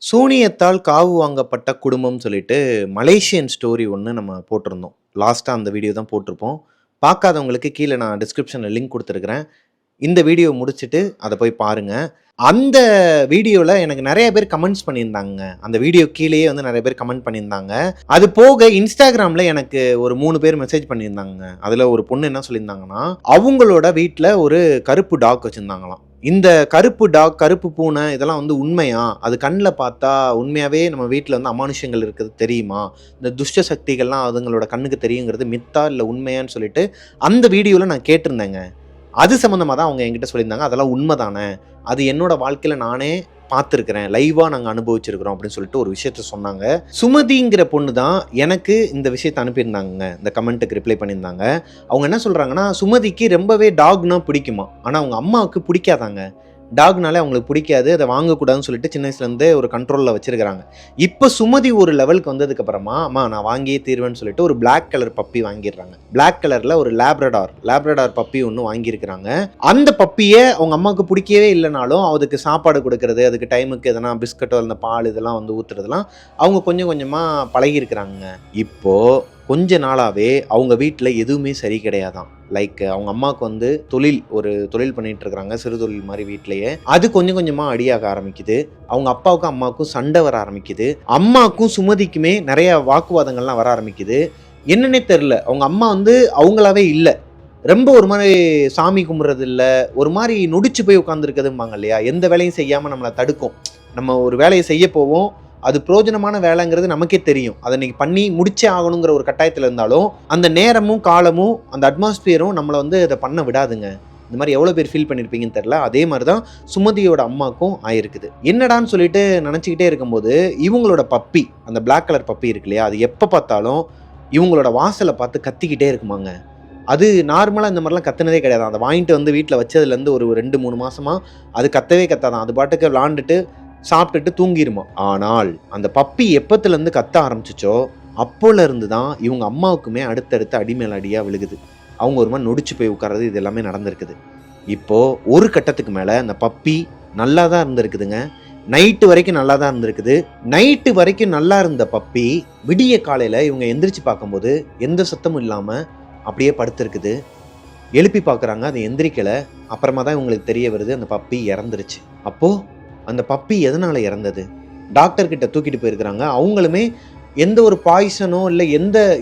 சூனியத்தால் காவு வாங்கப்பட்ட குடும்பம் சொல்லிட்டு மலேசியன் ஸ்டோரி ஒன்று நம்ம போட்டிருந்தோம். லாஸ்ட்டாக அந்த வீடியோ தான் போட்டிருப்போம். பார்க்காதவங்களுக்கு கீழே நான் டிஸ்கிரிப்ஷனில் லிங்க் கொடுத்துருக்குறேன். இந்த வீடியோ முடிச்சுட்டு அதை போய் பாருங்க. அந்த வீடியோவில் எனக்கு நிறைய பேர் கமெண்ட்ஸ் பண்ணியிருந்தாங்க. அந்த வீடியோ கீழேயே வந்து நிறைய பேர் கமெண்ட் பண்ணியிருந்தாங்க. அது போக இன்ஸ்டாகிராமில் எனக்கு ஒரு 3 பேர் மெசேஜ் பண்ணியிருந்தாங்க. அதில் ஒரு பொண்ணு என்ன சொல்லியிருந்தாங்கன்னா, அவங்களோட வீட்டில் ஒரு கருப்பு டாக் வச்சுருந்தாங்களாம். இந்த கருப்பு டாக், கருப்பு பூனை இதெல்லாம் வந்து உண்மையா? அது கண்ணில் பார்த்தா உண்மையாகவே நம்ம வீட்டில் வந்து அமானுஷ்யங்கள் இருக்கிறது தெரியுமா? இந்த துஷ்ட சக்திகள்லாம் அதுங்களோட கண்ணுக்கு தெரியுங்கிறது மித்தா இல்லை உண்மையான்னு சொல்லிட்டு அந்த வீடியோவில் நான் கேட்டிருந்தேங்க. அது சம்மந்தமாக தான் அவங்க என்கிட்ட சொல்லியிருந்தாங்க. அதெல்லாம் உண்மை தானே, அது என்னோட வாழ்க்கையில் நானே பார்த்துருக்கிறேன், லைவாக நாங்கள் அனுபவிச்சிருக்கிறோம் அப்படின்னு சொல்லிட்டு ஒரு விஷயத்த சொன்னாங்க. சுமதிங்கிற பொண்ணு தான் எனக்கு இந்த விஷயத்தை அனுப்பியிருந்தாங்க. இந்த கமெண்ட்டுக்கு ரிப்ளை பண்ணியிருந்தாங்க. அவங்க என்ன சொல்கிறாங்கன்னா, சுமதிக்கு ரொம்பவே டாக்னா பிடிக்குமா, ஆனால் அவங்க அம்மாவுக்கு பிடிக்காதாங்க. டாக்னாலே அவங்களுக்கு பிடிக்காது, அதை வாங்கக்கூடாதுன்னு சொல்லிட்டு சின்ன வயசுலேருந்தே ஒரு கண்ட்ரோலில் வச்சிருக்கிறாங்க. இப்போ சுமதி ஒரு லெவலுக்கு வந்ததுக்கப்புறமா, அம்மா நான் வாங்கியே தீர்வேன்னு சொல்லிட்டு ஒரு பிளாக் கலர் பப்பி வாங்கிடுறாங்க. பிளாக் கலரில் ஒரு லேப்ரடார் பப்பி ஒன்று வாங்கியிருக்கிறாங்க. அந்த பப்பியை அவங்க அம்மாவுக்கு பிடிக்கவே இல்லைனாலும் அதுக்கு சாப்பாடு கொடுக்கறது, அதுக்கு டைமுக்கு எதனா பிஸ்கட்டோ இந்த பால் இதெல்லாம் வந்து ஊற்றுறதுலாம் அவங்க கொஞ்சம் கொஞ்சமாக பழகியிருக்கிறாங்க. இப்போது கொஞ்ச நாளாகவே அவங்க வீட்டில் எதுவுமே சரி கிடையாதான். லைக் அவங்க அம்மாவுக்கு வந்து ஒரு தொழில் பண்ணிட்டு இருக்கிறாங்க, சிறு தொழில் மாதிரி வீட்டிலேயே. அது கொஞ்சம் கொஞ்சமாக அடியாக ஆரம்பிக்குது. அவங்க அப்பாவுக்கும் அம்மாவுக்கும் சண்டை வர ஆரம்பிக்குது. அம்மாவுக்கும் சுமதிக்குமே நிறைய வாக்குவாதங்கள்லாம் வர ஆரம்பிக்குது. என்னன்னே தெரில, அவங்க அம்மா வந்து அவங்களாவே இல்லை, ரொம்ப ஒரு மாதிரி சாமி கும்பிட்றது இல்லை, ஒரு மாதிரி நொடிச்சு போய் உட்காந்துருக்குதும்பாங்க இல்லையா. எந்த வேலையும் செய்யாமல் நம்மளை தடுக்கும். நம்ம ஒரு வேலையை செய்ய போவோம், அது பிரயோஜனமான வேலைங்கிறது நமக்கே தெரியும், அதை இன்னைக்கு பண்ணி முடிச்சே ஆகணுங்கிற ஒரு கட்டாயத்தில் இருந்தாலும் அந்த நேரமும் காலமும் அந்த அட்மாஸ்பியரும் நம்மளை வந்து அதை பண்ண விடாதுங்க. இந்த மாதிரி எவ்வளோ பேர் ஃபீல் பண்ணியிருப்பீங்கன்னு தெரில. அதே மாதிரி தான் சுமதியோட அம்மாவுக்கும் ஆயிருக்குது. என்னடான்னு சொல்லிட்டு நினச்சிக்கிட்டே இருக்கும்போது இவங்களோட பப்பி, அந்த பிளாக் கலர் பப்பி இருக்கு இல்லையா, அது எப்போ பார்த்தாலும் இவங்களோட வாசலை பார்த்து கத்திக்கிட்டே இருக்குமாங்க. அது நார்மலாக இந்த மாதிரிலாம் கத்துனதே கிடையாது. அதை வாங்கிட்டு வந்து வீட்டில் வச்சதுலேருந்து ஒரு 2-3 மாதமாக அது கத்தவே கத்தாதான். அது பாட்டுக்கு விளாண்டுட்டு சாப்பிட்டுட்டு தூங்கிருமா. ஆனால் அந்த பப்பி எப்பத்துலேருந்து கத்த ஆரம்பிச்சிச்சோ அப்போலேருந்து தான் இவங்க அம்மாவுக்குமே அடுத்தடுத்து அடிமேல் அடியாக விழுகுது. அவங்க ஒரு மாதிரி நொடிச்சு போய் உட்கார்றது, இது எல்லாமே நடந்திருக்குது. இப்போது ஒரு கட்டத்துக்கு மேலே அந்த பப்பி நல்லா தான் இருந்திருக்குதுங்க. நைட்டு வரைக்கும் நல்லா தான் இருந்திருக்குது. நைட்டு வரைக்கும் நல்லா இருந்த பப்பி விடிய காலையில் இவங்க எந்திரிச்சு பார்க்கும்போது எந்த சத்தமும் இல்லாமல் அப்படியே படுத்திருக்குது. எழுப்பி பார்க்குறாங்க, அது எந்திரிக்கலை. அப்புறமா தான் இவங்களுக்கு தெரிய வருது அந்த பப்பி இறந்துருச்சு. அப்போது அந்த பப்பி எதனால் இறந்தது? டாக்டர்கிட்ட தூக்கிட்டு போயிருக்கிறாங்க. அவங்களுமே எந்த ஒரு பாய்சனோ இல்லை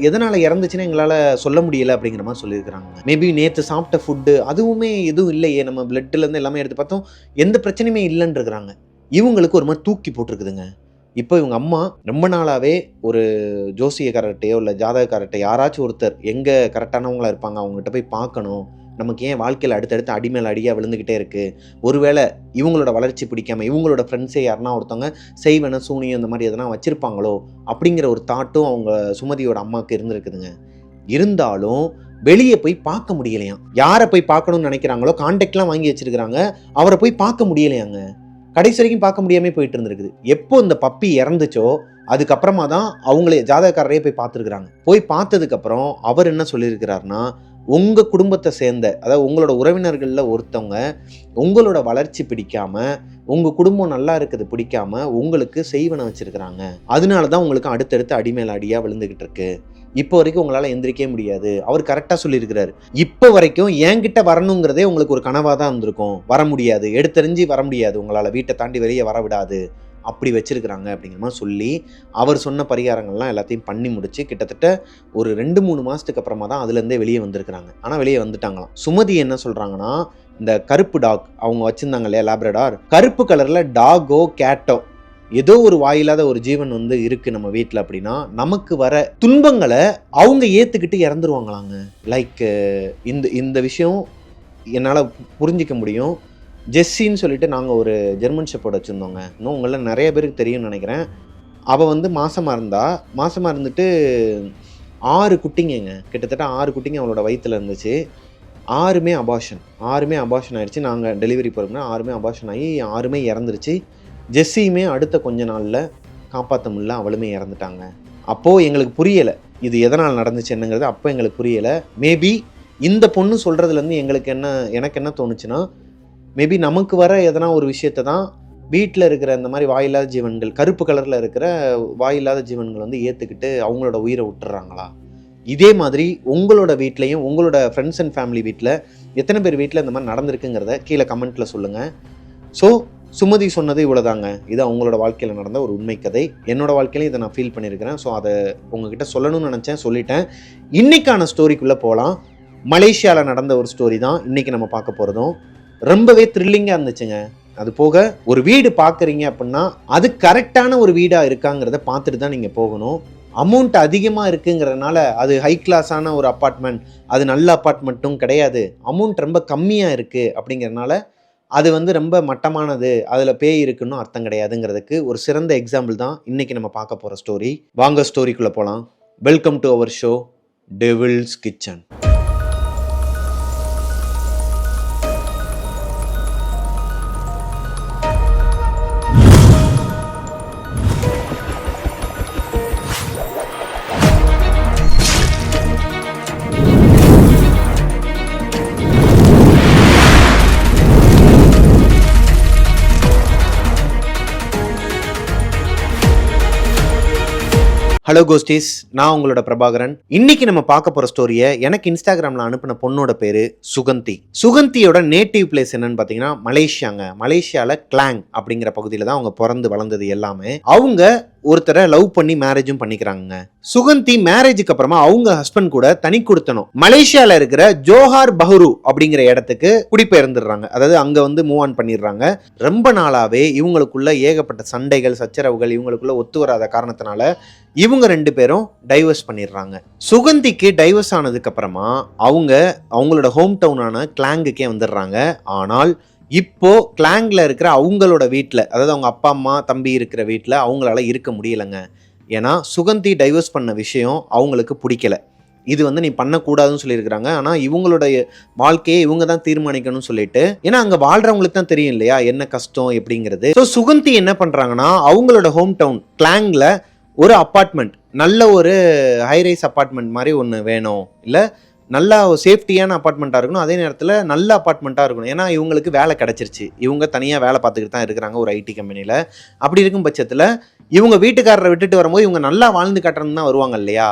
எதனால் இறந்துச்சுன்னு எங்களால் சொல்ல முடியலை அப்படிங்கிற மாதிரி சொல்லியிருக்கிறாங்க. மேபி நேற்று சாப்பிட்ட ஃபுட்டு அதுவுமே எதுவும் இல்லையே, நம்ம பிளட்லேருந்து எல்லாமே எடுத்து பார்த்தோம், எந்த பிரச்சனையுமே இல்லைன்னு இருக்கிறாங்க. இவங்களுக்கு ஒரு மாதிரி தூக்கி போட்டிருக்குதுங்க. இப்போ இவங்க அம்மா ரொம்ப நாளாகவே ஒரு ஜோசியக்காரர்கிட்டையோ இல்லை ஜாதகக்காரர்கிட்ட யாராச்சும் ஒருத்தர் எங்கே கரெக்டானவங்களா இருப்பாங்க அவங்ககிட்ட போய் பார்க்கணும், நமக்கு ஏன் வாழ்க்கையில் அடுத்தடுத்து அடிமேல் அடியாக விழுந்துக்கிட்டே இருக்குது, ஒருவேளை இவங்களோட வளர்ச்சி பிடிக்காமல் இவங்களோட ஃப்ரெண்ட்ஸே யாருன்னா ஒருத்தவங்க செய்வன சூனியம் இந்த மாதிரி எதனா வச்சுருப்பாங்களோ அப்படிங்கிற ஒரு தாட்டும் அவங்க சுமதியோட அம்மாவுக்கு இருந்திருக்குதுங்க. இருந்தாலும் வெளியே போய் பார்க்க முடியலையாம். யாரை போய் பார்க்கணும்னு நினைக்கிறாங்களோ கான்டாக்ட்லாம் வாங்கி வச்சுருக்கிறாங்க, அவரை போய் பார்க்க முடியலையாங்க. கடைசி வரைக்கும் பார்க்க முடியாமல் போயிட்டு இருந்திருக்குது. எப்போ இந்த பப்பி இறந்துச்சோ அதுக்கப்புறமா தான் அவங்களே ஜாதகக்காரரையே போய் பார்த்துருக்குறாங்க. போய் பார்த்ததுக்கப்புறம் அவர் என்ன சொல்லியிருக்கிறாருன்னா, உங்கள் குடும்பத்தை சேர்ந்த, அதாவது உங்களோட உறவினர்களில் ஒருத்தவங்க உங்களோட வளர்ச்சி பிடிக்காமல், உங்கள் குடும்பம் நல்லா இருக்குது பிடிக்காமல் உங்களுக்கு செய்வனை வச்சுருக்கிறாங்க. அதனால தான் உங்களுக்கு அடுத்தடுத்து அடிமேல் அடியாக விழுந்துக்கிட்டு இருக்கு. இப்போ வரைக்கும் உங்களால் எந்திரிக்கவே முடியாது. அவர் கரெக்டாக சொல்லியிருக்கிறாரு. இப்போ வரைக்கும் என்கிட்ட வரணுங்கிறதே உங்களுக்கு ஒரு கனவாக தான் இருந்திருக்கும். வர முடியாது, எடுத்தறிஞ்சு வர முடியாது, உங்களால் வீட்டை தாண்டி வெளியே வர விடாது, அப்படி வச்சுருக்கிறாங்க அப்படிங்கிற மாதிரி சொல்லி அவர் சொன்ன பரிகாரங்கள்லாம் எல்லாத்தையும் பண்ணி முடிச்சு கிட்டத்தட்ட ஒரு 2-3 மாதத்துக்கு அப்புறமா தான் அதுலேருந்தே வெளியே வந்திருக்கிறாங்க. ஆனால் வெளியே வந்துட்டாங்களாம். சுமதி என்ன சொல்கிறாங்கன்னா, இந்த கருப்பு டாக் அவங்க வச்சுருந்தாங்க இல்லையா, லேப்ரடார், கருப்பு கலரில் டாகோ கேட்டோ ஏதோ ஒரு வாயில்லாத ஒரு ஜீவன் வந்து இருக்குது நம்ம வீட்டில் அப்படின்னா நமக்கு வர துன்பங்களை அவங்க ஏற்றுக்கிட்டு இறந்துருவாங்களாங்க. லைக் இந்த விஷயம் என்னால் புரிஞ்சிக்க முடியும். ஜெஸ்ஸின்னு சொல்லிட்டு நாங்கள் ஒரு ஜெர்மன் ஷெப்பர்ட் வச்சுருந்தோங்க. இன்னும் உங்களில் நிறைய பேருக்கு தெரியும்னு நினைக்கிறேன். அவள் வந்து மாசமாக இருந்துட்டு 6 குட்டிங்க, கிட்டத்தட்ட 6 குட்டிங்க அவளோட வயிற்றில் இருந்துச்சு. 6மே அபார்ஷன் ஆயிடுச்சு. நாங்கள் டெலிவரி போகிறோம்னா 6மே அபார்ஷன் ஆகி 6மே இறந்துருச்சு. ஜெஸ்ஸியுமே அடுத்த கொஞ்ச நாளில் காப்பாற்ற முடியல, அவளுமே இறந்துட்டாங்க. அப்போது எங்களுக்கு புரியலை இது எதனால் நடந்துச்சு என்னங்கிறது. அப்போ எங்களுக்கு புரியலை. மேபி இந்த பொண்ணு சொல்கிறதுலேருந்து எனக்கு என்ன தோணுச்சுன்னா, மேபி நமக்கு வர எதனா ஒரு விஷயத்தை தான் வீட்டில் இருக்கிற இந்த மாதிரி வாயில்லாத ஜீவன்கள், கருப்பு கலரில் இருக்கிற வாயில்லாத ஜீவன்கள் வந்து ஏற்றுக்கிட்டு அவங்களோட உயிரை விட்டுறாங்களா? இதே மாதிரி உங்களோட வீட்லேயும் உங்களோட ஃப்ரெண்ட்ஸ் அண்ட் ஃபேமிலி வீட்டில் எத்தனை பேர் வீட்டில் இந்த மாதிரி நடந்திருக்குங்கிறத கீழே கமெண்ட்டில் சொல்லுங்கள். ஸோ சுமதி சொன்னது இவ்வளோதாங்க. இது அவங்களோட வாழ்க்கையில் நடந்த ஒரு உண்மை கதை. என்னோட வாழ்க்கையிலும் இதை நான் ஃபீல் பண்ணியிருக்கிறேன். ஸோ அதை உங்ககிட்ட சொல்லணும்னு நினச்சேன், சொல்லிட்டேன். இன்றைக்கான ஸ்டோரிக்குள்ளே போகலாம். மலேசியாவில் நடந்த ஒரு ஸ்டோரி தான் இன்றைக்கி நம்ம பார்க்க போகிறதும். ரொம்பவே த்ரில்லிங்காக இருந்துச்சுங்க. அது போக ஒரு வீடு பார்க்குறீங்க அப்படின்னா அது கரெக்டான ஒரு வீடாக இருக்காங்கிறத பார்த்துட்டு தான் நீங்கள் போகணும். அமௌண்ட் அதிகமாக இருக்குங்கிறதுனால அது ஹை கிளாஸான ஒரு அப்பார்ட்மெண்ட், அது நல்ல அப்பார்ட்மெண்ட்டும் கிடையாது. அமௌண்ட் ரொம்ப கம்மியாக இருக்குது அப்படிங்கிறதுனால அது வந்து ரொம்ப மட்டமானது, அதில் பேய் இருக்குன்னு அர்த்தம் கிடையாதுங்கிறதுக்கு ஒரு சிறந்த எக்ஸாம்பிள் தான் இன்றைக்கி நம்ம பார்க்க போகிற ஸ்டோரி. வாங்க ஸ்டோரிக்குள்ளே போகலாம். Welcome to our show Devil's Kitchen. Hello ghosties, நான் உங்களோட பிரபாகரன். இன்னைக்கு நம்ம பார்க்க போற ஸ்டோரியை எனக்கு இன்ஸ்டாகிராம்ல அனுப்பின பொண்ணோட பேரு சுகந்தி. சுகந்தியோட நேட்டிவ் பிளேஸ் என்னன்னு பாத்தீங்கன்னா மலேசியாங்க. மலேசியால கிளாங் அப்படிங்கிற பகுதியில தான் அவங்க பிறந்து வளர்ந்தது எல்லாமே. அவங்க ஒருத்தரை லவ் பண்ணி மேரேஜும் பண்ணிக்கிறாங்க. சுகந்தி மேரேஜுக்கு அப்புறமா அவங்க ஹஸ்பண்ட் கூட தனி கொடுத்தனும் மலேசியால இருக்கிற ஜோஹார் பஹ்ரு அப்படிங்கிற இடத்துக்கு குடிபெயர்ந்துடுறாங்க. அதாவது அங்க வந்து மூவ் ஆன் பண்ணிடுறாங்க. ரொம்ப நாளாவே இவங்களுக்குள்ள ஏகப்பட்ட சண்டைகள், சச்சரவுகள் இவங்களுக்குள்ள ஒத்து வராத காரணத்தினால இவங்க ரெண்டு பேரும் டைவர்ஸ் பண்ணிடுறாங்க. சுகந்திக்கு டைவர்ஸ் ஆனதுக்கு அப்புறமா அவங்களோட ஹோம் டவுனான கிளாங்குக்கே வந்துடுறாங்க. ஆனால் இப்போ கிளாங்ல இருக்கிற அவங்களோட வீட்டில், அதாவது அவங்க அப்பா அம்மா தம்பி இருக்கிற வீட்டில் அவங்களால இருக்க முடியலைங்க. ஏன்னா சுகந்தி டைவர்ஸ் பண்ண விஷயம் அவங்களுக்கு பிடிக்கல. இது வந்து நீ பண்ணக்கூடாதுன்னு சொல்லியிருக்கிறாங்க. ஆனால் இவங்களுடைய வாழ்க்கையை இவங்க தான் தீர்மானிக்கணும்னு சொல்லிட்டு, ஏன்னா அங்கே வாழ்றவங்களுக்கு தான் தெரியும் இல்லையா என்ன கஷ்டம் எப்படிங்கிறது. ஸோ சுகந்தி என்ன பண்ணுறாங்கன்னா அவங்களோட ஹோம் டவுன் கிளாங்ல ஒரு அப்பார்ட்மெண்ட், நல்ல ஒரு ஹைரைஸ் அப்பார்ட்மெண்ட் மாதிரி ஒன்று வேணும், இல்லை நல்லா சேஃப்டியான அப்பார்ட்மெண்ட்டாக இருக்கணும், அதே நேரத்தில் நல்ல அப்பார்ட்மெண்ட்டாக இருக்கணும். ஏன்னா இவங்களுக்கு வேலை கிடச்சிருச்சு, இவங்க தனியாக வேலை பார்த்துக்கிட்டு தான் இருக்கிறாங்க ஒரு ஐடி கம்பெனியில். அப்படி இருக்கும் பட்சத்தில் இவங்க வீட்டுக்காரரை விட்டுட்டு வரும்போது இவங்க நல்லா வாழ்ந்து கட்டுறதுன்னு தான் வருவாங்க இல்லையா.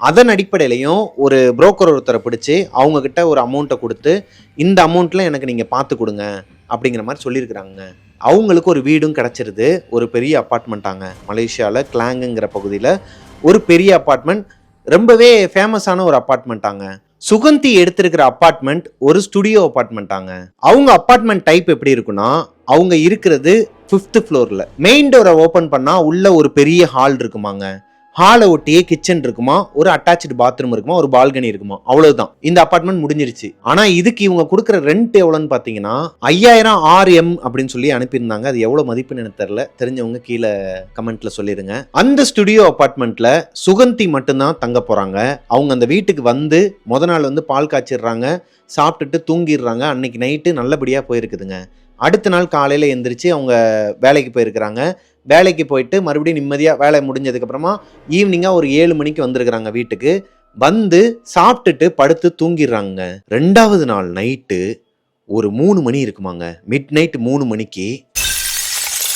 அதன் அடிப்படையிலையும் ஒரு புரோக்கர் ஒருத்தரை பிடிச்சி அவங்கக்கிட்ட ஒரு அமௌண்ட்டை கொடுத்து, இந்த அமௌண்ட்டில் எனக்கு நீங்கள் பார்த்து கொடுங்க அப்படிங்கிற மாதிரி சொல்லியிருக்கிறாங்க. அவங்களுக்கு ஒரு வீடும் கிடச்சிருது, ஒரு பெரிய அப்பார்ட்மெண்ட்டாங்க. மலேசியாவில் கிளாங்குங்கிற பகுதியில் ஒரு பெரிய அப்பார்ட்மெண்ட், ரொம்பவே ஃபேமஸான ஒரு அப்பார்ட்மெண்ட்டாங்க. சுகந்தி எடுத்திருக்கிற அப்பார்ட்மெண்ட் ஒரு ஸ்டுடியோ அப்பார்ட்மெண்ட்டாங்க. அவங்க அப்பார்ட்மெண்ட் டைப் எப்படி இருக்குன்னா, அவங்க இருக்கிறது 5th ஃப்ளோரில். மெயின் டோரை ஓப்பன் பண்ணால் உள்ள ஒரு பெரிய ஹால் இருக்குமாங்க. ஹாலை ஒட்டியே கிச்சன் இருக்குமா, ஒரு அட்டாச்சு பாத்ரூம் இருக்குமா, ஒரு பால்கனி இருக்குமா, அவ்வளவுதான். இந்த அப்பார்ட்மெண்ட் முடிஞ்சிருச்சு. ஆனா இதுக்கு இவங்க கொடுக்குற ரெண்ட் எவ்வளோன்னு பாத்தீங்கன்னா 5000 RM அப்படின்னு சொல்லி அனுப்பியிருந்தாங்க. அது எவ்வளவு மதிப்புன்னு எனக்கு தெரியல, தெரிஞ்சவங்க கீழே கமெண்ட்ல சொல்லிருங்க. அந்த ஸ்டுடியோ அப்பார்ட்மெண்ட்ல சுகந்தி மட்டும்தான் தங்க போறாங்க. அவங்க அந்த வீட்டுக்கு வந்து முத நாள் வந்து பால் காய்ச்சிடுறாங்க, சாப்பிட்டுட்டு தூங்கிடுறாங்க. அன்னைக்கு நைட்டு நல்லபடியா போயிருக்குதுங்க. அடுத்த நாள் காலையில எந்திரிச்சு அவங்க வேலைக்கு போயிருக்கிறாங்க. வேலைக்கு போயிட்டு மறுபடியும் நிம்மதியாக வேலை முடிஞ்சதுக்கப்புறமா ஈவினிங்காக ஒரு 7 மணிக்கு வந்திருக்கிறாங்க வீட்டுக்கு. வந்து சாப்பிட்டுட்டு படுத்து தூங்கிடுறாங்க. 2வது நாள் நைட்டு ஒரு 3 மணி இருக்குமாங்க. மிட் நைட் 3 மணிக்கு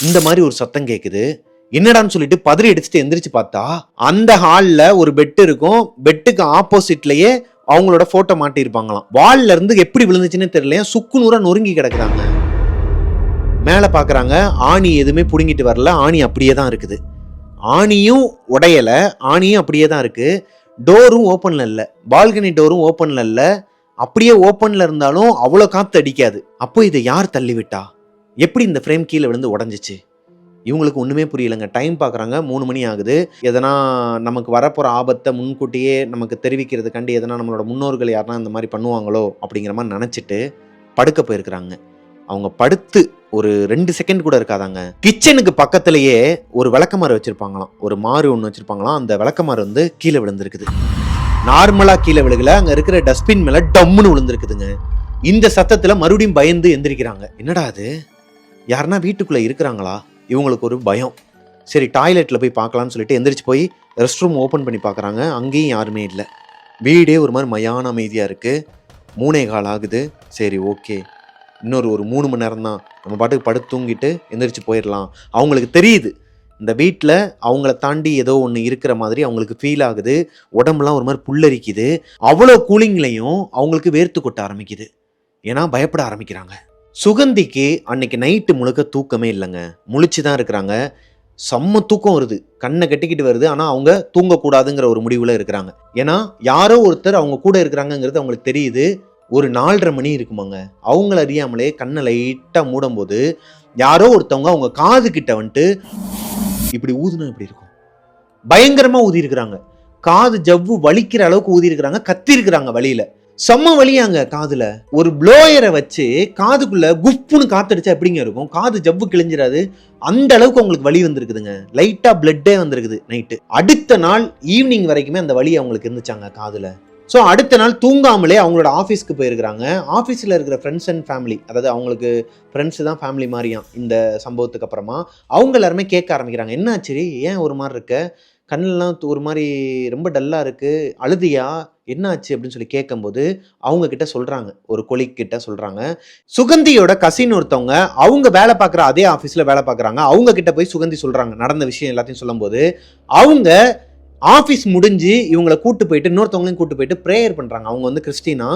இந்த மாதிரி ஒரு சத்தம் கேட்குது. என்னடான்னு சொல்லிட்டு பதறி அடிச்சுட்டு எந்திரிச்சு பார்த்தா அந்த ஹாலில் ஒரு பெட் இருக்கும். பெட்டுக்கு ஆப்போசிட்லயே அவங்களோட போட்டோ மாட்டியிருப்பாங்களாம். வால்ல இருந்து எப்படி விழுந்துச்சுன்னு தெரியல, சுக்கு நூறா நொறுங்கி கிடக்குறாங்க. மேலே பார்க்குறாங்க, ஆணி எதுவுமே பிடுங்கிட்டு வரல, ஆணி அப்படியே தான் இருக்குது. ஆணியும் உடையலை, ஆணியும் அப்படியே தான் இருக்குது. டோரும் ஓப்பனில் இல்லை, பால்கனி டோரும் ஓப்பனில் இல்லை. அப்படியே ஓப்பனில் இருந்தாலும் அவ்வளோ காற்று அடிக்காது. அப்போ இதை யார் தள்ளிவிட்டா, எப்படி இந்த ஃப்ரேம் கீழே விழுந்து உடஞ்சிச்சு? இவங்களுக்கு ஒன்றுமே புரியலைங்க. டைம் பார்க்குறாங்க, 3 மணி ஆகுது. எதனா நமக்கு வரப்போகிற ஆபத்தை முன்கூட்டியே நமக்கு தெரிவிக்கிறதுக்காண்டி எதனா நம்மளோட முன்னோர்கள் யாருன்னா இந்த மாதிரி பண்ணுவாங்களோ அப்படிங்கிற மாதிரி நினச்சிட்டு படுக்க போயிருக்கிறாங்க. அவங்க படுத்து ஒரு 2 செகண்ட் கூட இருக்காதாங்க, கிச்சனுக்கு பக்கத்திலேயே ஒரு விளக்கமாறு வச்சிருப்பாங்களாம், ஒரு மாறு ஒன்று வச்சிருப்பாங்களாம். அந்த விளக்கமாறு வந்து கீழே விழுந்திருக்குது. நார்மலாக கீழே விழுகல, அங்கே இருக்கிற டஸ்ட்பின் மேலே டம்முன்னு விழுந்திருக்குதுங்க. இந்த சத்தத்தில் மறுபடியும் பயந்து எந்திரிக்கிறாங்க. என்னடா அது, யாருன்னா வீட்டுக்குள்ளே இருக்கிறாங்களா? இவங்களுக்கு ஒரு பயம். சரி டாய்லெட்டில் போய் பார்க்கலான்னு சொல்லிட்டு எந்திரிச்சு போய் ரெஸ்ட் ரூம் ஓப்பன் பண்ணி பார்க்குறாங்க. அங்கேயும் யாருமே இல்லை. வீடே ஒரு மாதிரி மயான அமைதியாக இருக்குது. 3:15 ஆகுது. சரி ஓகே, இன்னொரு ஒரு 3 மணி நேரம் தான், நம்ம பாட்டுக்கு படுத்து தூங்கிட்டு எந்திரிச்சு போயிடலாம். அவங்களுக்கு தெரியுது இந்த வீட்டில் அவங்கள தாண்டி ஏதோ ஒன்று இருக்கிற மாதிரி அவங்களுக்கு ஃபீல் ஆகுது. உடம்புலாம் ஒரு மாதிரி புல்லரிக்குது. அவ்வளோ கூலிங்லையும் அவங்களுக்கு வேர்த்து கொட்ட ஆரம்பிக்குது. ஏன்னா பயப்பட ஆரம்பிக்கிறாங்க. சுகந்திக்கு அன்னைக்கு நைட்டு முழுக்க தூக்கமே இல்லைங்க. முழிச்சு தான் இருக்கிறாங்க. செம்ம தூக்கம் வருது, கண்ணை கட்டிக்கிட்டு வருது. ஆனால் அவங்க தூங்கக்கூடாதுங்கிற ஒரு முடிவில் இருக்கிறாங்க. ஏன்னா யாரோ ஒருத்தர் அவங்க கூட இருக்கிறாங்கங்கிறது அவங்களுக்கு தெரியுது. ஒரு 4:30 மணி இருக்குமாங்க. அவங்கள அறியாமலே கண்ணை லைட்டாக மூடும்போது யாரோ ஒருத்தவங்க அவங்க காது கிட்ட வந்துட்டு இப்படி ஊதுனா இப்படி இருக்கும். பயங்கரமா ஊதி இருக்கிறாங்க. காது ஜவ்வு வலிக்கிற அளவுக்கு ஊதி இருக்கிறாங்க. கத்தி இருக்கிறாங்க வழியில. செம்ம வலியாங்க காதுல. ஒரு ப்ளோயரை வச்சு காதுக்குள்ள குப்புன்னு காத்தடிச்சா எப்படிங்க இருக்கும்? காது ஜவ்வு கிழிஞ்சிடாது. அந்த அளவுக்கு அவங்களுக்கு வலி வந்திருக்குதுங்க. லைட்டா பிளட்டே வந்திருக்குது நைட்டு. அடுத்த நாள் ஈவினிங் வரைக்குமே அந்த வலி அவங்களுக்கு இருந்துச்சாங்க காதுல. ஸோ அடுத்த நாள் தூங்காமலே அவங்களோட ஆஃபீஸ்க்கு போயிருக்கிறாங்க. ஆஃபீஸில் இருக்கிற ஃப்ரெண்ட்ஸ் அண்ட் ஃபேமிலி, அதாவது அவங்களுக்கு ஃப்ரெண்ட்ஸு தான் ஃபேமிலி மாதிரியாம். இந்த சம்பவத்துக்கு அப்புறமா அவங்க எல்லாருமே கேட்க ஆரம்பிக்கிறாங்க, என்னாச்சு, ஏன் ஒரு மாதிரி இருக்க, கண்ணெல்லாம் ஒரு மாதிரி ரொம்ப டல்லாக இருக்குது, அழுதியா, என்னாச்சு அப்படின்னு சொல்லி கேட்கும்போது அவங்க கிட்ட சொல்கிறாங்க, ஒரு கொலீக் கிட்ட சொல்கிறாங்க. சுகந்தியோட கசின் ஒருத்தவங்க அவங்க வேலை பார்க்குற அதே ஆஃபீஸில் வேலை பார்க்குறாங்க. அவங்க கிட்ட போய் சுகந்தி சொல்கிறாங்க நடந்த விஷயம் எல்லாத்தையும் சொல்லும்போது, அவங்க ஆஃபீஸ் முடிஞ்சு இவங்களை கூட்டு போயிட்டு இன்னொருத்தவங்களையும் கூட்டு போயிட்டு ப்ரேயர் பண்ணுறாங்க. அவங்க வந்து கிறிஸ்டினா.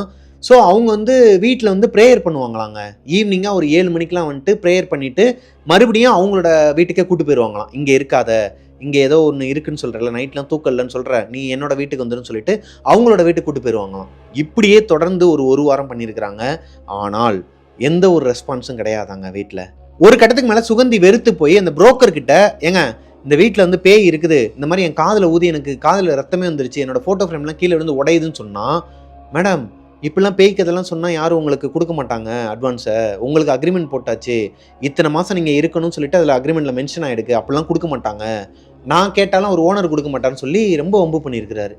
ஸோ அவங்க வந்து வீட்டில் வந்து ப்ரேயர் பண்ணுவாங்களாங்க. ஈவினிங்காக ஒரு 7 மணிக்கெலாம் வந்துட்டு ப்ரேயர் பண்ணிவிட்டு மறுபடியும் அவங்களோட வீட்டுக்கே கூட்டு போயிடுவாங்களாம். இங்கே இருக்காத, இங்கே ஏதோ ஒன்று இருக்குன்னு சொல்கிறல, நைட்லாம் தூக்கம் இல்லைன்னு சொல்கிற, நீ என்னோட வீட்டுக்கு வந்துடும் சொல்லிட்டு அவங்களோட வீட்டுக்கு கூட்டு போயிடுவாங்களாம். இப்படியே தொடர்ந்து ஒரு வாரம் பண்ணியிருக்கிறாங்க. ஆனால் எந்த ஒரு ரெஸ்பான்ஸும் கிடையாதாங்க வீட்டில். ஒரு கட்டத்துக்கு மேலே சுகந்தி வெறுத்து போய் அந்த புரோக்கர்கிட்ட, ஏங்க இந்த வீட்டில் வந்து பேய் இருக்குது, இந்த மாதிரி என் காதில் ஊதி எனக்கு காதில் ரத்தமே வந்துருச்சு, என்னோட ஃபோட்டோ ஃப்ரேம்லாம் கீழே விழுந்து உடையுதுன்னு சொன்னால், மேடம் இப்படிலாம் பேய்க்கு இதெல்லாம் சொன்னால் யாரும் உங்களுக்கு கொடுக்க மாட்டாங்க அட்வான்ஸை, உங்களுக்கு அக்ரிமெண்ட் போட்டாச்சு, இத்தனை மாதம் நீங்கள் இருக்கணும்னு சொல்லிட்டு அதில் அக்ரிமெண்ட்டில் மென்ஷன் ஆகிடுக்கு, அப்படிலாம் கொடுக்க மாட்டாங்க, நான் கேட்டாலும் ஒரு ஓனர் கொடுக்க மாட்டான்னு சொல்லி ரொம்ப வம்பு பண்ணியிருக்கிறாரு.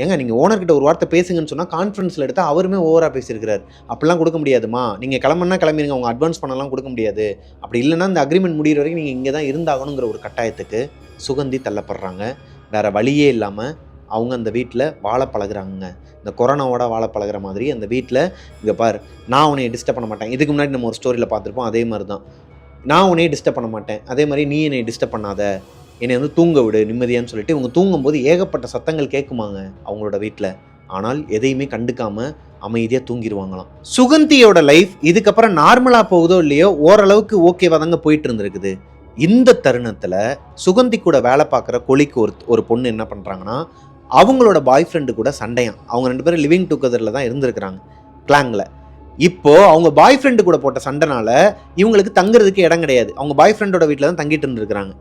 ஏங்க நீங்கள் ஓனர்கிட்ட ஒரு வார்த்தை பேசுங்கன்னு சொன்னால் கான்ஃபரன்ஸில் எடுத்தால் அவருமே ஓவராக பேசியிருக்கிறார். அப்படிலாம் கொடுக்க முடியாதுமா, நீங்கள் கிளம்புனா கிளம்பிடுங்க, அவங்க அட்வான்ஸ் பண்ணலாம் கொடுக்க முடியாது, அப்படி இல்லைன்னா இந்த அக்ரிமெண்ட் முடிகிற வரைக்கும் நீங்கள் இங்கே தான் இருந்தாகணுங்கிற ஒரு கட்டாயத்துக்கு சுகந்தி தள்ளப்படுறாங்க. வேறு வழியே இல்லாமல் அவங்க அந்த வீட்டில் வாழ பழகுறாங்க. இந்த கொரோனாவோட வாழ பழகிற மாதிரி அந்த வீட்டில், இங்கே பார், நான் உன்னை டிஸ்டர்ப் பண்ண மாட்டேன், இதுக்கு முன்னாடி நம்ம ஒரு ஸ்டோரியில் பார்த்துருப்போம், அதே மாதிரி தான், நான் உன்னையே டிஸ்டர்ப் பண்ண மாட்டேன், அதே மாதிரி நீ என்னை டிஸ்டர்ப் பண்ணாத, என்னை வந்து தூங்க விடு நிம்மதியான்னு சொல்லிட்டு இவங்க தூங்கும்போது ஏகப்பட்ட சத்தங்கள் கேட்குமாங்க அவங்களோட வீட்டில். ஆனால் எதையுமே கண்டுக்காமல் அமைதியாக தூங்கிடுவாங்களாம். சுகந்தியோட லைஃப் இதுக்கப்புறம் நார்மலாக போகுதோ இல்லையோ ஓரளவுக்கு ஓகேவா தாங்க போயிட்டு இருந்திருக்குது. இந்த தருணத்தில் சுகந்தி கூட வேலை பார்க்குற கொலிக்கு ஒரு பொண்ணு என்ன பண்ணுறாங்கன்னா, அவங்களோட பாய் ஃப்ரெண்டு கூட சண்டையாம். அவங்க 2 பேரும் லிவிங் டுகெதரில் தான் இருந்திருக்கிறாங்க கிளாங்கில். இப்போது அவங்க பாய் ஃப்ரெண்டு கூட போட்ட சண்டைனால இவங்களுக்கு தங்குறதுக்கு இடம் கிடையாது. அவங்க பாய் ஃப்ரெண்டோட வீட்டில் தான் தங்கிட்டு இருந்திருக்கிறாங்க.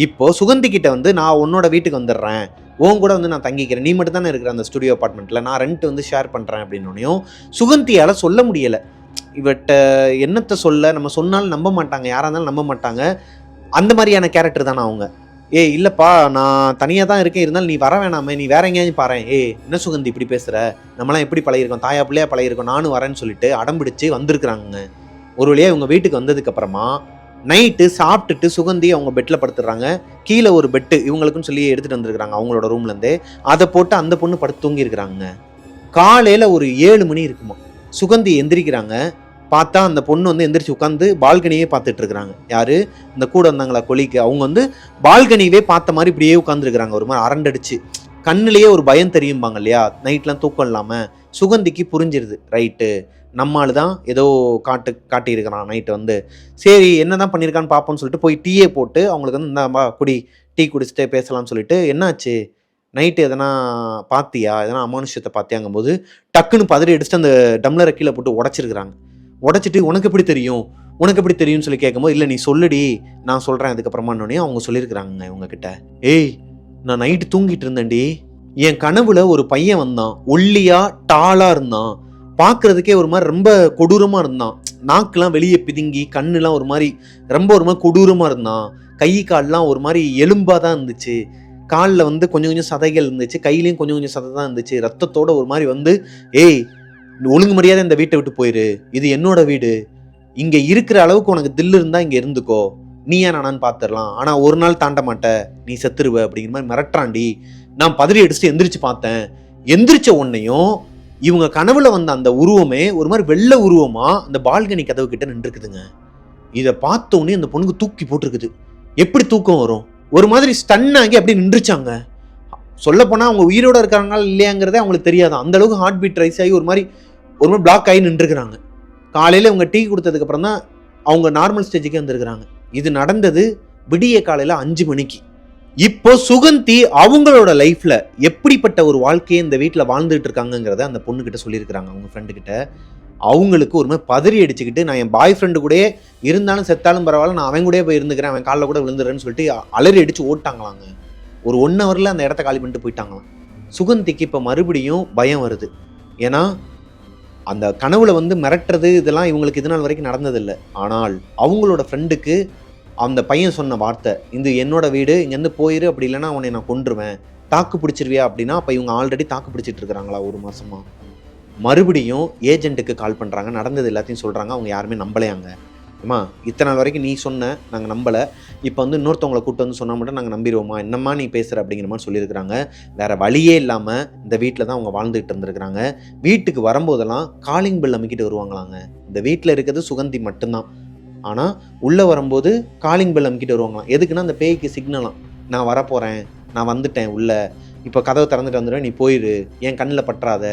இப்போது சுகந்தி கிட்ட வந்து, நான் உன்னோட வீட்டுக்கு வந்துடுறேன், உன் கூட வந்து நான் தங்கிக்கிறேன், நீ மட்டும் தானே இருக்கிற அந்த ஸ்டுடியோ அப்பார்ட்மெண்ட்டில், நான் ரெண்ட் வந்து ஷேர் பண்ணுறேன் அப்படின்னோனையும் சுகந்தியால் சொல்ல முடியலை. இவட்ட என்னத்தை சொல்ல, நம்ம சொன்னாலும் நம்ப மாட்டாங்க, யாராக இருந்தாலும் நம்ப மாட்டாங்க. அந்த மாதிரியான கேரக்டர் தானே அவங்க. இல்லைப்பா நான் தனியாக தான் இருக்கேன், இருந்தாலும் நீ வர வேணாமே, நீ வேற எங்கேயாச்சும் பாரு, என்ன சுகந்தி இப்படி பேசுகிற, நம்மளாம் எப்படி பழகிருக்கோம், தாயா பிள்ளையா பழகிருக்கோம், நானும் வரேன்னு சொல்லிட்டு அடம்பிடிச்சு வந்திருக்கிறாங்க. ஒரு வழியாக இவங்க வீட்டுக்கு வந்ததுக்கப்புறமா நைட்டு சாப்பிட்டுட்டு சுகந்தி அவங்க பெட்டில் படுத்துடுறாங்க. கீழே ஒரு பெட்டு இவங்களுக்குன்னு சொல்லி எடுத்துகிட்டு வந்துருக்குறாங்க அவங்களோட ரூம்லேருந்தே. அதை போட்டு அந்த பொண்ணு படுத்து தூங்கியிருக்கிறாங்க. காலையில் ஒரு 7 மணி இருக்குமா, சுகந்தி எந்திரிக்கிறாங்க. பார்த்தா அந்த பொண்ணு வந்து எந்திரிச்சு உட்காந்து பால்கனியே பார்த்துட்டு இருக்கிறாங்க. யாரு, இந்த கூட வந்தாங்களா கொலிக்கு, அவங்க வந்து பால்கனியவே பார்த்த மாதிரி இப்படியே உட்காந்துருக்குறாங்க. ஒரு மாதிரி அரண்டடிச்சு, கண்ணுலேயே ஒரு பயம் தெரியும்பாங்க இல்லையா, நைட்லாம் தூக்கம் இல்லாமல். சுகந்திக்கு புரிஞ்சிருது, ரைட்டு நம்மால் தான் ஏதோ காட்டியிருக்கிறான் நைட்டு வந்து, சரி என்ன தான் பண்ணியிருக்கான்னு பார்ப்போம்னு சொல்லிட்டு போய் டீயே போட்டு அவங்களுக்கு வந்து இந்தாம்பா குடி, டீ குடிச்சிட்டே பேசலாம்னு சொல்லிட்டு, என்னாச்சு நைட்டு எதனா பார்த்தியா, எதனா அமானுஷத்தை பார்த்தியாங்கும்போது டக்குன்னு பதறி அடிச்சுட்டு அந்த டம்ளரை கீழே போட்டு உடச்சிருக்கிறாங்க. உடச்சிட்டு உனக்கு எப்படி தெரியும்னு சொல்லி கேட்கும்போது, இல்லை நீ சொல்லுடி நான் சொல்கிறேன் அதுக்கப்புறமானோடனே அவங்க சொல்லியிருக்கிறாங்க இவங்கக்கிட்ட, நான் நைட்டு தூங்கிட்டு இருந்தேன்டி, என் கனவுல ஒரு பையன் வந்தான், ஒல்லியா டாலாக இருந்தான், பார்க்குறதுக்கே ஒரு மாதிரி ரொம்ப கொடூரமாக இருந்தான், நாக்கெலாம் வெளியே பிதுங்கி கண்ணுலாம் ஒரு மாதிரி கொடூரமாக இருந்தான், கை கால்லாம் ஒரு மாதிரி எலும்பாக தான் இருந்துச்சு, காலில் வந்து கொஞ்சம் கொஞ்சம் சதைகள் இருந்துச்சு, கையிலையும் கொஞ்சம் கொஞ்சம் சதை தான் இருந்துச்சு, ரத்தத்தோட ஒரு மாதிரி வந்து, ஒழுங்கு மரியாதை இந்த வீட்டை விட்டு போயிரு, இது என்னோட வீடு, இங்கே இருக்கிற அளவுக்கு உனக்கு தில்லு இருந்தால் இங்கே இருந்துக்கோ, நீ ஏன் நானான்னு பார்த்துடலாம், ஆனால் ஒரு நாள் தாண்ட மாட்டேன், நீ செத்துருவ அப்படிங்கிற மாதிரி மிரட்டுறாண்டி. நான் பதறி அடிச்சுட்டு எந்திரிச்சு பார்த்தேன். எந்திரிச்ச உன்னையும் இவங்க கனவுல வந்த அந்த உருவமே ஒரு மாதிரி வெள்ளை உருவமா அந்த பால்கனி கதவு கிட்ட நின்றுக்குதுங்க. இதை பார்த்தோன்னே அந்த பொண்ணுக்கு தூக்கி போட்டிருக்குது. எப்படி தூக்கம் வரும்? ஒரு மாதிரி ஸ்டன் ஆகி அப்படி நின்றுச்சாங்க. சொல்ல போனா அவங்க உயிரோட இருக்காங்களா இல்லையாங்கிறதே அவங்களுக்கு தெரியாதான். அந்த அளவுக்கு ஹார்ட் பீட் ரைஸ் ஆகி ஒரு மாதிரி பிளாக் ஆகி நின்றுக்கிறாங்க. காலையில இவங்க டீ கொடுத்ததுக்கு அப்புறம் தான் அவங்க நார்மல் ஸ்டேஜுக்கே வந்திருக்கிறாங்க. இது நடந்தது விடிய காலையில 5 மணிக்கு. இப்போ சுகந்தி அவங்களோட லைஃப்ல எப்படிப்பட்ட ஒரு வாழ்க்கையை இந்த வீட்டில் வாழ்ந்துட்டு இருக்காங்கிறத அந்த பொண்ணு கிட்ட சொல்லியிருக்கிறாங்க. அவங்க ஃப்ரெண்டு கிட்ட அவங்களுக்கு ஒரு மாதிரி பதறி அடிச்சுக்கிட்டு, நான் என் பாய் ஃப்ரெண்டு கூட இருந்தாலும் செத்தாலும் பரவாயில்ல, நான் அவன் கூட போய் இருந்துக்கிறேன், அவன் காலில் கூட விழுந்துடுறேன்னு சொல்லிட்டு அலறி அடிச்சு ஓட்டாங்களாங்க. ஒரு 1 ஹவர்ல அந்த இடத்த காலி பண்ணிட்டு போயிட்டாங்களாம். சுகந்திக்கு இப்போ மறுபடியும் பயம் வருது. ஏன்னா அந்த கனவுல மிரட்டுறது இதெல்லாம் இவங்களுக்கு இது நாள் வரைக்கும் நடந்ததில்லை. ஆனால் அவங்களோட ஃப்ரெண்டுக்கு அந்த பையன் சொன்ன வார்த்தை, இது என்னோட வீடு, இங்கேருந்து போயிரு, அப்படி இல்லைன்னா அவனை நான் கொன்றுவேன், தாக்கு பிடிச்சிருவியா அப்படின்னா. அப்போ இவங்க ஆல்ரெடி தாக்கு பிடிச்சிட்டு இருக்கிறாங்களா 1 மாசமா. மறுபடியும் ஏஜென்ட்டுக்கு கால் பண்ணுறாங்க, நடந்தது எல்லாத்தையும் சொல்கிறாங்க. அவங்க யாருமே நம்பலையாங்க. ஏம்மா இத்தனை நாள் வரைக்கும் நீ சொன்ன, நாங்கள் நம்பலை, இப்போ இன்னொருத்தவங்களை கூப்பிட்டு சொன்னால் மட்டும் நாங்கள் நம்பிடுவோமா, என்னம்மா நீ பேசுகிற அப்படிங்கிற மாதிரி சொல்லியிருக்கிறாங்க. வேறு வழியே இல்லாமல் இந்த வீட்டில் தான் அவங்க வாழ்ந்துகிட்டு இருந்திருக்கிறாங்க. வீட்டுக்கு வரும்போதெல்லாம் காலிங் பெல் அமைக்கிட்டு வருவாங்களாங்க. இந்த வீட்டில் இருக்கிறது சுகந்தி மட்டும்தான். ஆனால் உள்ளே வரும்போது காலிங் பெல் அமைக்கிட்டு வருவாங்களாம். எதுக்குன்னா அந்த பேய்க்கு சிக்னலாம், நான் வரப்போகிறேன், நான் வந்துட்டேன் உள்ளே, இப்போ கதவை திறந்துட்டு வந்துடுவேன், நீ போயிரு, என் கண்ணில் பற்றாத.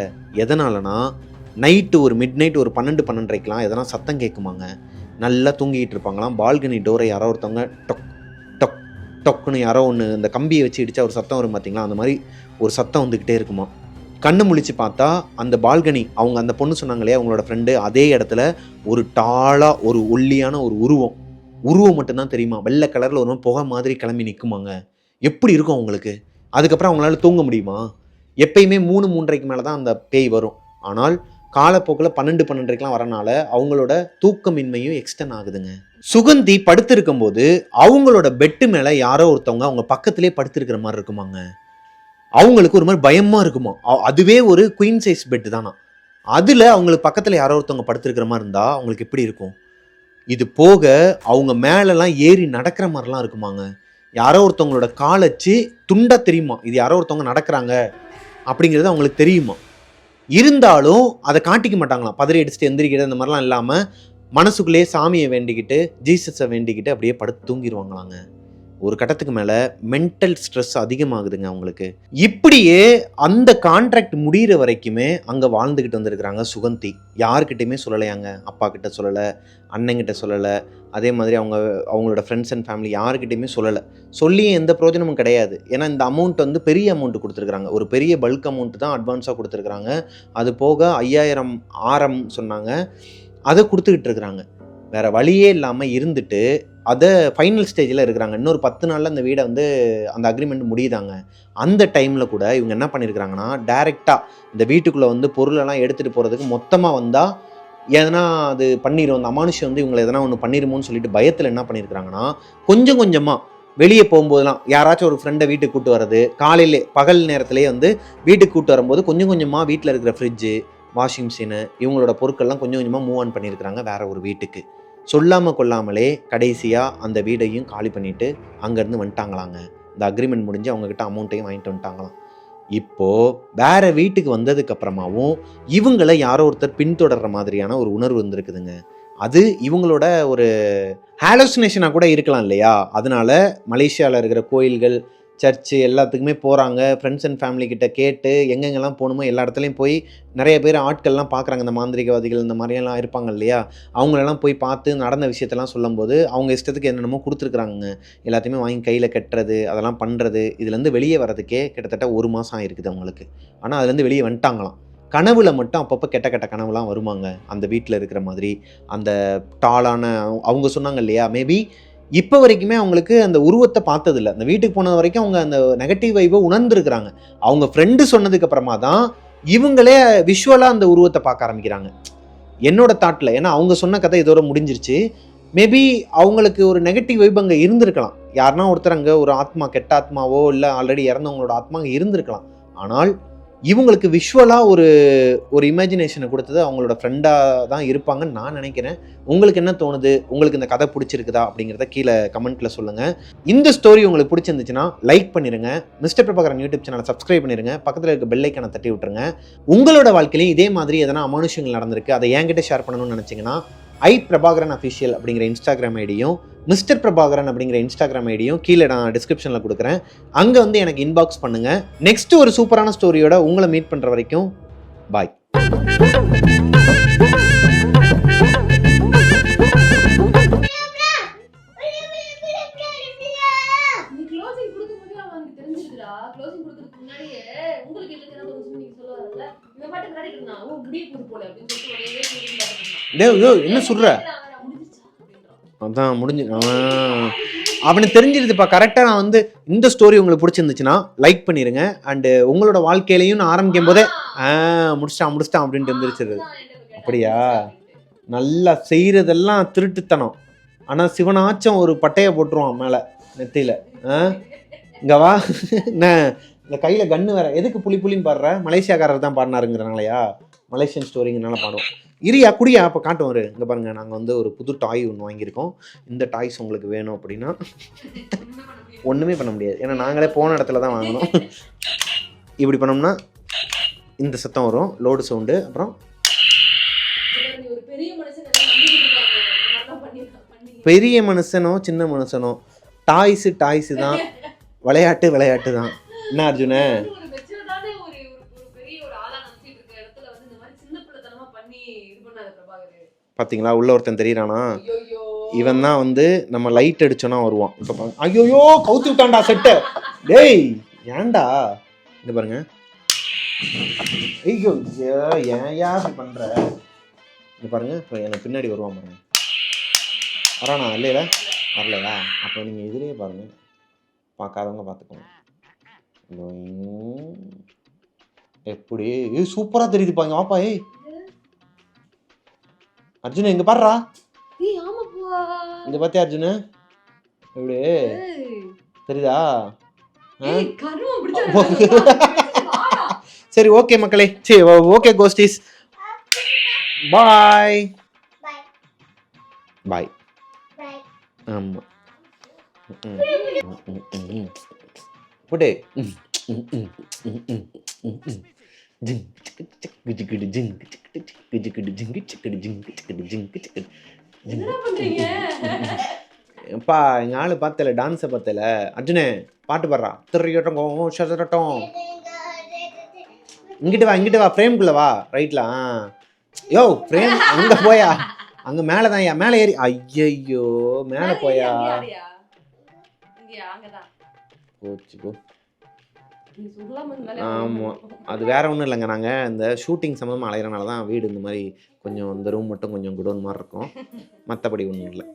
எதனாலனா நைட்டு ஒரு மிட் நைட் ஒரு 12-12:30க்கெலாம் எதனா சத்தம் கேட்குமாங்க. நல்லா தூங்கிட்டு இருப்பாங்களாம். பால்கனி டோரை யாரோ ஒருத்தவங்க டொக் டொக் டொக்குன்னு யாரோ ஒன்று இந்த கம்பியை வச்சு இடித்தா ஒரு சத்தம் வரும் பார்த்தீங்களா, அந்த மாதிரி ஒரு சத்தம் வந்துக்கிட்டே இருக்குமா. கண்ணு முழிச்சு பார்த்தா அந்த பால்கனி, அவங்க அந்த பொண்ணு சொன்னாங்க இல்லையா அவங்களோட ஃப்ரெண்டு, அதே இடத்துல ஒரு டாலாக ஒரு ஒல்லியான ஒரு உருவம் மட்டும்தான் தெரியுமா. வெள்ளை கலரில் ஒரு புகை மாதிரி கிளம்பி நிற்குமாங்க. எப்படி இருக்கும் அவங்களுக்கு? அதுக்கப்புறம் அவங்களால தூங்க முடியுமா? எப்பயுமே 3-3:30 மேலே தான் அந்த பேய் வரும். ஆனால் காலப்போக்கில் 12-12:30க்கெலாம் வரனால அவங்களோட தூக்கமின்மையும் எக்ஸ்டன் ஆகுதுங்க. சுகந்தி படுத்திருக்கும் போது அவங்களோட பெட்டு மேலே யாரோ ஒருத்தவங்க அவங்க பக்கத்திலே படுத்திருக்கிற மாதிரி இருக்குமாங்க. அவங்களுக்கு ஒரு மாதிரி பயமாக இருக்குமா. அதுவே ஒரு குயின் சைஸ் பெட்டு தானா. அதில் அவங்களுக்கு பக்கத்தில் யாரோ ஒருத்தவங்க படுத்திருக்கிற மாதிரி இருந்தால் அவங்களுக்கு எப்படி இருக்கும்? இது போக அவங்க மேலெல்லாம் ஏறி நடக்கிற மாதிரிலாம் இருக்குமாங்க. யாரோ ஒருத்தவங்களோட காலச்சு துண்டாக தெரியுமா, இது யாரோ ஒருத்தவங்க நடக்கிறாங்க அப்படிங்கிறது அவங்களுக்கு தெரியுமா. இருந்தாலும் அதை காட்டிக்க மாட்டாங்களாம். பதறி அடிச்சுட்டு எந்திரிக்கிறது அந்த மாதிரிலாம் இல்லாமல் மனசுக்குள்ளேயே சாமியை வேண்டிக்கிட்டு ஜீசஸை வேண்டிக்கிட்டு அப்படியே படுத்து தூங்கிடுவாங்களாங்க. ஒரு கட்டத்துக்கு மேலே மென்டல் ஸ்ட்ரெஸ் அதிகமாகுதுங்க அவங்களுக்கு. இப்படியே அந்த கான்ட்ராக்ட் முடிகிற வரைக்குமே அங்கே வாழ்ந்துக்கிட்டு வந்திருக்கிறாங்க சுகந்தி. யாருக்கிட்டையுமே சொல்லலையாங்க. அப்பா கிட்ட சொல்லலை, அண்ணங்கிட்ட சொல்லலை, அதே மாதிரி அவங்களோட ஃப்ரெண்ட்ஸ் அண்ட் ஃபேமிலி யாருக்கிட்டையுமே சொல்லலை. சொல்லியும் எந்த பிரயோஜனமும் கிடையாது. ஏன்னா இந்த அமௌண்ட் பெரிய அமௌண்ட் கொடுத்துருக்குறாங்க. ஒரு பெரிய பல்க் அமௌண்ட் தான் அட்வான்ஸாக கொடுத்துருக்குறாங்க. அது போக 5000 ஆரம் சொன்னாங்க, அதை கொடுத்துக்கிட்டு இருக்கிறாங்க. வேறு வழியே இல்லாமல் இருந்துட்டு அதை ஃபைனல் ஸ்டேஜில் இருக்கிறாங்க. இன்னொரு 10 நாளில் அந்த வீடை அந்த அக்ரிமெண்ட் முடியுதாங்க. அந்த டைமில் கூட இவங்க என்ன பண்ணியிருக்கிறாங்கன்னா, டைரெக்டாக இந்த வீட்டுக்குள்ளே பொருளெல்லாம் எடுத்துகிட்டு போகிறதுக்கு மொத்தமாக வந்தால் எதனா அது பண்ணிடும், அந்த அமானுஷம் இவங்களை எதனா ஒன்று பண்ணிடுமோன்னு சொல்லிட்டு பயத்தில் என்ன பண்ணியிருக்கிறாங்கன்னா, கொஞ்சம் கொஞ்சமாக வெளியே போகும்போதெல்லாம் யாராச்சும் ஒரு ஃப்ரெண்டை வீட்டுக்கு கூப்பிட்டு வர்றது, காலையிலே பகல் நேரத்துலேயே வீட்டுக்கு கூப்பிட்டு வரும்போது கொஞ்சம் கொஞ்சமாக வீட்டில் இருக்கிற ஃப்ரிட்ஜு, வாஷிங் மிஷினு, இவங்களோட பொருட்கள்லாம் கொஞ்சம் கொஞ்சமாக மூவ் ஆன் பண்ணியிருக்கிறாங்க வேற ஒரு வீட்டுக்கு. சொல்லாமல் கொள்ளாமலே கடைசியாக அந்த வீடையும் காலி பண்ணிவிட்டு அங்கேருந்து வந்துட்டாங்களாங்க. இந்த அக்ரிமெண்ட் முடிஞ்சு அவங்கக்கிட்ட அமௌண்ட்டையும் வாங்கிட்டு வந்துட்டாங்களாம். இப்போது வேறு வீட்டுக்கு வந்ததுக்கப்புறமாவும் இவங்களை யாரோ ஒருத்தர் பின்தொடர்ற மாதிரியான ஒரு உணர்வு வந்துருக்குதுங்க. அது இவங்களோட ஒரு ஹாலுசினேஷனாக கூட இருக்கலாம் இல்லையா. அதனால் மலேசியாவில் இருக்கிற கோயில்கள், சர்ச்சு எல்லாத்துக்குமே போகிறாங்க. ஃப்ரெண்ட்ஸ் அண்ட் ஃபேமிலி கிட்ட கேட்டு எங்கெங்கெல்லாம் போகணுமோ எல்லா இடத்துலையும் போய் நிறைய பேர் ஆட்கள்லாம் பார்க்குறாங்க. இந்த மாந்திரிகவாதிகள் இந்த மாதிரியெல்லாம் இருப்பாங்க இல்லையா, அவங்களெல்லாம் போய் பார்த்து நடந்த விஷயத்தெல்லாம் சொல்லும்போது அவங்க இஷ்டத்துக்கு என்னென்னமோ கொடுத்துருக்குறாங்க. எல்லாத்தையுமே வாங்கி கையில் கட்டுறது, அதெல்லாம் பண்ணுறது. இதுலேருந்து வெளியே வரதுக்கே கிட்டத்தட்ட 1 மாதம் ஆகிருக்குது அவங்களுக்கு. ஆனால் அதுலேருந்து வெளியே வந்துட்டாங்களாம். கனவுல மட்டும் அப்பப்போ கெட்ட கனவுலாம் வருவாங்க. அந்த வீட்டில் இருக்கிற மாதிரி அந்த டாலான அவங்க சொன்னாங்க இல்லையா, மேபி இப்போ வரைக்குமே அவங்களுக்கு அந்த உருவத்தை பார்த்ததில்ல. அந்த வீட்டுக்கு போனது வரைக்கும் அவங்க அந்த நெகட்டிவ் வைப்பை உணர்ந்துருக்குறாங்க. அவங்க ஃப்ரெண்டு சொன்னதுக்கு அப்புறமா தான் இவங்களே விஷுவலாக அந்த உருவத்தை பார்க்க ஆரம்பிக்கிறாங்க. என்னோட தாட்டில், ஏன்னா அவங்க சொன்ன கதை இதோட முடிஞ்சிருச்சு. மேபி அவங்களுக்கு ஒரு நெகட்டிவ் வைப் அங்கே இருந்திருக்கலாம். யாருன்னா ஒருத்தர் அங்கே ஒரு ஆத்மா, கெட்ட ஆத்மாவோ இல்லை ஆல்ரெடி இறந்தவங்களோட ஆத்மா அங்கே இருந்திருக்கலாம். ஆனால் இவங்களுக்கு விஷுவலாக ஒரு ஒரு இமேஜினேஷனை கொடுத்தது அவங்களோட ஃப்ரெண்டாக தான் இருப்பாங்கன்னு நான் நினைக்கிறேன். உங்களுக்கு என்ன தோணுது? உங்களுக்கு இந்த கதை பிடிச்சிருக்குதா அப்படிங்கிறத கீழே கமெண்ட்டில் சொல்லுங்கள். இந்த ஸ்டோரி உங்களுக்கு பிடிச்சிருந்துச்சுன்னா லைக் பண்ணிடுங்க. மிஸ்டர் பிரபாகரன் யூடியூப் சேனலை சப்ஸ்கிரைப் பண்ணிடுங்க. பக்கத்தில் இருக்க பெல் ஐக்கானை தட்டி விட்டுருங்க. உங்களோட வாழ்க்கையிலையும் இதே மாதிரி எதனா அமானுஷங்கள் நடந்திருக்கு, அதை என்கிட்ட ஷேர் பண்ணணும்னு நினச்சிங்கன்னா பிரபாகரன் அஃபிஷியல் அப்படிங்கிற இன்ஸ்டாகிராம் ஐடியும் மிஸ்டர் பிரபாகரன் அப்படிங்கிற இன்ஸ்டாகிராம் ஐடியும் கீழே நான் டிஸ்கிரிப்ஷனில் கொடுக்குறேன். அங்கே வந்து எனக்கு இன்பாக்ஸ் பண்ணுங்கள். நெக்ஸ்ட் ஒரு சூப்பரான ஸ்டோரியோட உங்களை மீட் பண்ணுற வரைக்கும் பாய். என்ன சொல்ற? அதான் முடிஞ்சு அவனுக்கு தெரிஞ்சிருதுப்பா கரெக்டாக. நான் வந்து இந்த ஸ்டோரி உங்களுக்கு பிடிச்சிருந்துச்சுன்னா லைக் பண்ணிடுங்க. அண்டு உங்களோட வாழ்க்கையிலையும் நான் ஆரம்பிக்கும் போதே முடிச்சிட்டான் அப்படின்ட்டு இருந்துருச்சு. அப்படியா? நல்லா செய்கிறதெல்லாம் திருட்டுத்தனம். ஆனால் சிவனாச்சும் ஒரு பட்டையை போட்டுருவான் மேலே நெத்தியில். இங்கே வா. என்ன இந்த கையில் கன்று வேற. எதுக்கு புலின்னு பாடுற? மலேசியாக்காரர் தான் பாடினாருங்கிறனாலயா? மலேசியன் ஸ்டோரிங்கனால பாடுவோம். இரியா குடியா அப்போ காட்டும் ஒரு. இங்கே பாருங்கள், நாங்கள் வந்து ஒரு புது டாய் ஒன்று வாங்கியிருக்கோம். இந்த டாய்ஸ் உங்களுக்கு வேணும் அப்படின்னா ஒன்றுமே பண்ண முடியாது, ஏன்னா நாங்களே போன இடத்துல தான் வாங்கணும். இப்படி பண்ணோம்னா இந்த சத்தம் வரும், லோடு சவுண்டு. அப்புறம் பெரிய மனுஷனோ சின்ன மனுஷனோ டாய்ஸு தான். விளையாட்டு தான். என்ன அர்ஜுன? பார்த்தீங்களா, உள்ள ஒருத்தன் தெரியறானா? இவன் தான் வந்து நம்ம லைட் அடிச்சோன்னா வருவான். இப்போ ஐயோயோ கவுத்தி விட்டான்டா செட்டை. டேய் ஏன்டா? இங்க பாருங்க. ஐயோ ஏன்யா இப்படி பண்ற? இங்க பாருங்க, இப்போ எனக்கு பின்னாடி வருவான் பாருங்க. வரானா? இல்லையில வரலையா? அப்போ நீங்கள் இதுலேயே பாருங்க, பார்க்காதவங்க பார்த்துக்கோங்க. எப்படி சூப்பராக தெரியுதுப்பா. இங்கே வாப்பா. ஏய் அர்ஜுன் எங்க பாடுறா? இங்க பாத்தியா அர்ஜுன்? எப்படி தெரியுதா? சரி ஓகே மக்களே, சரி ஓகே கோஸ்டிஸ், பாய் பாய். ஆமா போட்டே. எப்பா எங்க ஆளு பார்த்தல, டான்ஸை பார்த்தல. அர்ஜுனே பாட்டு பாடுறா. திருட்டோம். இங்கிட்டு வா ஃப்ரேம்குள்ள வா. ரைட்ல. யோ ஃப்ரேம் அங்க போயா? அங்க மேலதான். மேல ஏறி. ஐயோ மேல போயா? போச்சு போ. ஆமாம், அது வேற ஒன்றும் இல்லைங்க. நாங்கள் இந்த ஷூட்டிங் சம்மந்தமாக அலைகிறனால தான் வீடு இந்த மாதிரி கொஞ்சம், இந்த ரூம் மட்டும் கொஞ்சம் குடோன் மாதிரி இருக்கும். மற்றபடி ஒன்றும் இல்லை.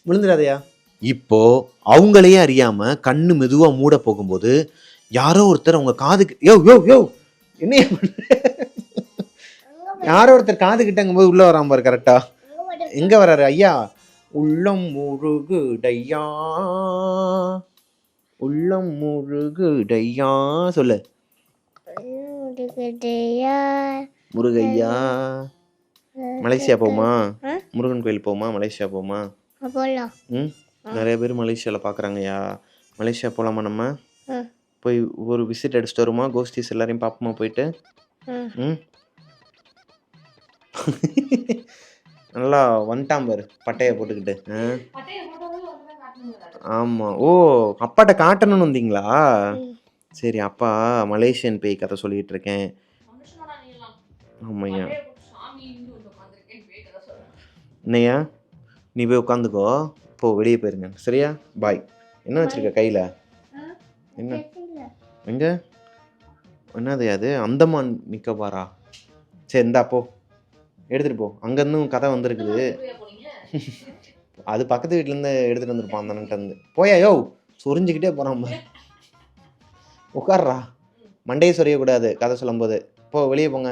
விழுந்துடாதையா? இப்போ அவங்களையே அறியாம கண்ணு மெதுவா மூட போகும்போது யாரோ ஒருத்தர் அவங்க காதுக்கு யோ என்ன யாரோ ஒருத்தர் காது கிட்டங்கும் போது உள்ள வராம பாரு. கரெக்டா எங்க வர்றாரு? ஐயா உள்ளம் முருகுடையா, உள்ளம் முருகுடையா சொல்லு. முருகையா. மலேசியா போமா? முருகன் கோயில் போமா? மலேசியா போமா? நிறைய பேர் மலேசியால பாக்குறாங்கய்யா. மலேசியா போலாமா? நம்ம போய் ஒரு விசிட் அடிச்சுட்டு வருமா? கோஸ்டிஸ் எல்லாரையும் பார்ப்போமா போயிட்டு? நல்லா வந்துட்டான் பாரு பட்டையை போட்டுக்கிட்டு. ஆமாம். ஓ அப்பாட்ட காட்டணும்னு வந்தீங்களா? சரி, அப்பா மலேசியன் பேய் கதை சொல்லிட்டு இருக்கேன். ஆமாய்யா. என்னையா நீ போய் உட்காந்துக்கோ, போ வெளியே போயிருங்க. சரியா? பாய். என்ன வச்சிருக்க கையில்? என்ன எங்க? என்னது அது? அந்தமான் நிக்கோபாரா? சரி இந்தா போ, எடுத்துகிட்டு போ. அங்கேருந்தும் கதை வந்திருக்குது. அது பக்கத்து வீட்டிலேருந்து எடுத்துகிட்டு வந்துருப்பான் அந்த அண்ணன்ட்டு வந்து. போயா யோ, சொரிஞ்சுக்கிட்டே போகிறான். உட்கார்றா, மண்டையை சொரியக்கூடாது கதை சொல்லும் போது. போ வெளியே போங்க.